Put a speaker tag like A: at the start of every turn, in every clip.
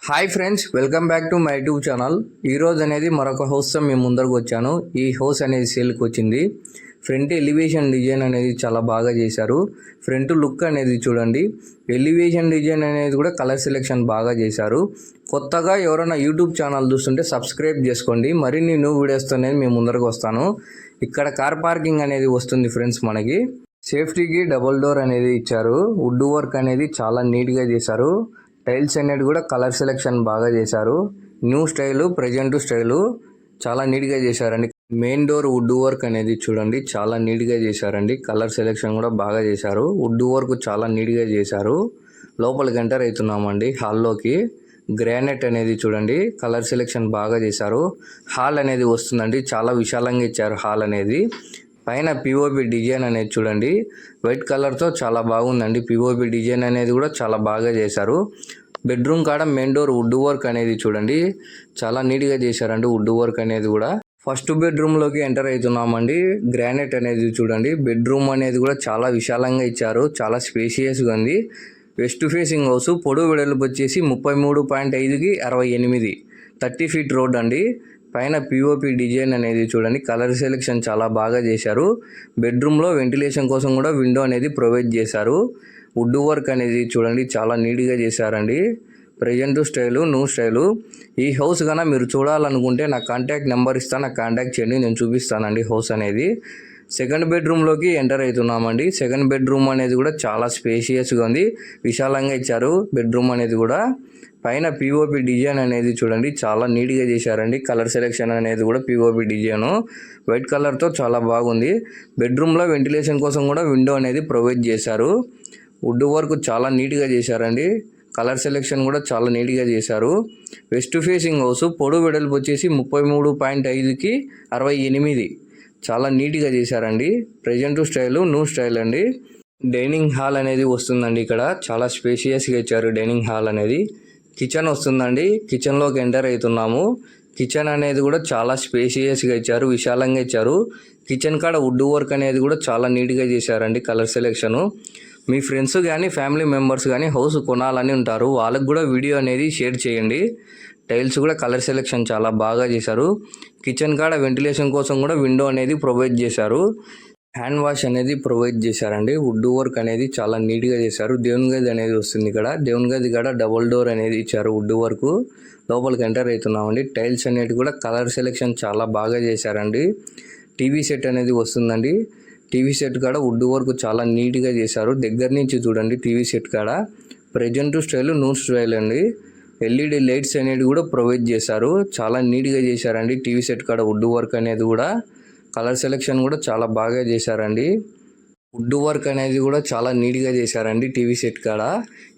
A: Hi friends, welcome back to my YouTube channel. ఈరోజు అనేది మరొక హౌస్తో మేము ముందరకు వచ్చాను. ఈ హౌస్ అనేది సేల్కి వచ్చింది. ఫ్రంట్ ఎలివేషన్ డిజైన్ అనేది చాలా బాగా చేశారు. ఫ్రంట్ లుక్ అనేది చూడండి. ఎలివేషన్ డిజైన్ అనేది కూడా కలర్ సెలెక్షన్ బాగా చేశారు. కొత్తగా ఎవరైనా యూట్యూబ్ ఛానల్ చూస్తుంటే సబ్స్క్రైబ్ చేసుకోండి. మరిన్ని న్యూ వీడియోస్తో అనేది మేము ముందరకు వస్తాను. ఇక్కడ కార్ పార్కింగ్ అనేది వస్తుంది ఫ్రెండ్స్. మనకి సేఫ్టీకి డబుల్ డోర్ అనేది ఇచ్చారు. వుడ్ వర్క్ అనేది చాలా నీట్గా చేశారు. టైల్స్ అనేది కూడా కలర్ సెలెక్షన్ బాగా చేశారు. న్యూ స్టైలు, ప్రజెంట్ స్టైలు చాలా నీట్గా చేశారండి. మెయిన్ డోర్ వుడ్ వర్క్ అనేది చూడండి చాలా నీట్గా చేశారండి. కలర్ సెలెక్షన్ కూడా బాగా చేశారు. వుడ్ వర్క్ చాలా నీట్గా చేశారు. లోపలికి ఎంటర్ అవుతున్నామండి. హాల్లోకి గ్రానైట్ అనేది చూడండి కలర్ సెలెక్షన్ బాగా చేశారు. హాల్ అనేది వస్తుందండి, చాలా విశాలంగా ఇచ్చారు హాల్ అనేది. పైన పిఓపి డిజైన్ అనేది చూడండి వైట్ కలర్తో చాలా బాగుందండి. పిఓపి డిజైన్ అనేది కూడా చాలా బాగా చేశారు. బెడ్రూమ్ కాడ మెయిన్ డోర్ వుడ్ వర్క్ అనేది చూడండి చాలా నీట్గా చేశారండి. వుడ్ వర్క్ అనేది కూడా ఫస్ట్ బెడ్రూమ్లోకి ఎంటర్ అవుతున్నామండి. గ్రానైట్ అనేది చూడండి. బెడ్రూమ్ అనేది కూడా చాలా విశాలంగా ఇచ్చారు. చాలా స్పేషియస్గా ఉంది. West facing house. పొడవు వెడల్పు వచ్చేసి 33.5కి 68, 30 ఫీట్ రోడ్ అండి. పైన పిఓపి డిజైన్ అనేది చూడండి కలర్ సెలెక్షన్ చాలా బాగా చేశారు. బెడ్రూమ్లో వెంటిలేషన్ కోసం కూడా విండో అనేది ప్రొవైడ్ చేశారు. వుడ్ వర్క్ అనేది చూడండి చాలా నీట్గా చేశారండి. Present style, new style. ఈ హౌస్ కన్నా మీరు చూడాలనుకుంటే నా కాంటాక్ట్ నెంబర్ ఇస్తాను, నాకు కాంటాక్ట్ చేయండి, నేను చూపిస్తానండి హౌస్ అనేది. సెకండ్ బెడ్రూమ్లోకి ఎంటర్ అవుతున్నామండి. సెకండ్ బెడ్రూమ్ అనేది కూడా చాలా స్పేషియస్గా ఉంది. విశాలంగా ఇచ్చారు బెడ్రూమ్ అనేది కూడా. పైన పిఓపి డిజైన్ అనేది చూడండి చాలా నీట్గా చేశారండి. కలర్ సెలెక్షన్ అనేది కూడా పిఓపి డిజైన్ వైట్ కలర్తో చాలా బాగుంది. బెడ్రూమ్లో వెంటిలేషన్ కోసం కూడా విండో అనేది ప్రొవైడ్ చేశారు. వుడ్ వర్క్ చాలా నీట్గా చేశారండి. కలర్ సెలెక్షన్ కూడా చాలా నీట్గా చేశారు. West facing house. పొడవు వెడల్పు వచ్చేసి 33.5కి 68, చాలా నీట్గా చేశారండి. ప్రజెంట్ స్టైలు, న్యూ స్టైల్ అండి. డైనింగ్ హాల్ అనేది వస్తుందండి. ఇక్కడ చాలా స్పేషియస్గా ఇచ్చారు డైనింగ్ హాల్ అనేది. కిచెన్ వస్తుందండి. కిచెన్లోకి ఎంటర్ అవుతున్నాము. కిచెన్ అనేది కూడా చాలా స్పేషియస్గా ఇచ్చారు, విశాలంగా ఇచ్చారు. కిచెన్ కాడ వుడ్ వర్క్ అనేది కూడా చాలా నీట్గా చేశారండి. Colour selection. మీ ఫ్రెండ్స్ కానీ ఫ్యామిలీ మెంబర్స్ కానీ హౌస్ కొనాలని ఉంటారు, వాళ్ళకు కూడా వీడియో అనేది షేర్ చేయండి. టైల్స్ కూడా కలర్ సెలెక్షన్ చాలా బాగా చేశారు. కిచెన్ కాడ వెంటిలేషన్ కోసం కూడా విండో అనేది ప్రొవైడ్ చేశారు. హ్యాండ్ వాష్ అనేది ప్రొవైడ్ చేశారండి. వుడ్ వర్క్ అనేది చాలా నీట్గా చేశారు. దేవుని గది అనేది వస్తుంది ఇక్కడ. దేవుని గది కాడ డబుల్ డోర్ అనేది ఇచ్చారు వుడ్ వర్క్. లోపలికి ఎంటర్ అవుతున్నామండి. టైల్స్ అనేది కూడా కలర్ సెలెక్షన్ చాలా బాగా చేశారండి. టీవీ సెట్ అనేది వస్తుందండి. టీవీ సెట్ కాడ వుడ్ వర్క్ చాలా నీట్గా చేశారు. దగ్గర నుంచి చూడండి టీవీ సెట్ కాడ. ప్రజెంట్ స్టైల్, న్యూ స్టైల్ అండి. ఎల్ఈడి లైట్స్ అనేది కూడా ప్రొవైడ్ చేశారు. చాలా నీట్గా చేశారండి. టీవీ సెట్ కాడ వుడ్ వర్క్ అనేది కూడా. కలర్ సెలెక్షన్ కూడా చాలా బాగా చేశారండి. వుడ్ వర్క్ అనేది కూడా చాలా నీట్గా చేశారండి టీవీ సెట్ కాడ.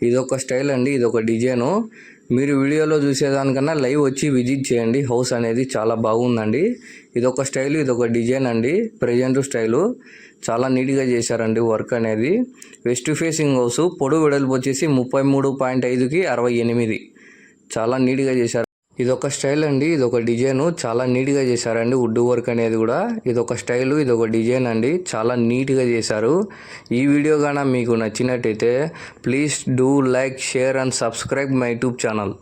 A: ఇదొక స్టైల్ అండి, ఇదొక డిజైను. మీరు వీడియోలో చూసేదానికన్నా లైవ్ వచ్చి విజిట్ చేయండి. హౌస్ అనేది చాలా బాగుందండి. ఇదొక స్టైల్, ఇదొక డిజైన్ అండి. ప్రజెంట్ స్టైలు చాలా నీట్గా చేశారండి వర్క్ అనేది. West facing house. పొడవు వెడల్పు వచ్చేసి 33.5కి 68, చాలా నీట్గా చేశారు. ఇదొక స్టైల్ అండి, ఇదొక డిజైను. చాలా నీట్గా చేశారండి వుడ్ వర్క్ అనేది కూడా. ఇదొక స్టైలు, ఇదొక డిజైన్ అండి. చాలా నీట్గా చేశారు. ఈ వీడియో గాన మీకు నచ్చినట్టయితే please do like, share and subscribe my YouTube channel.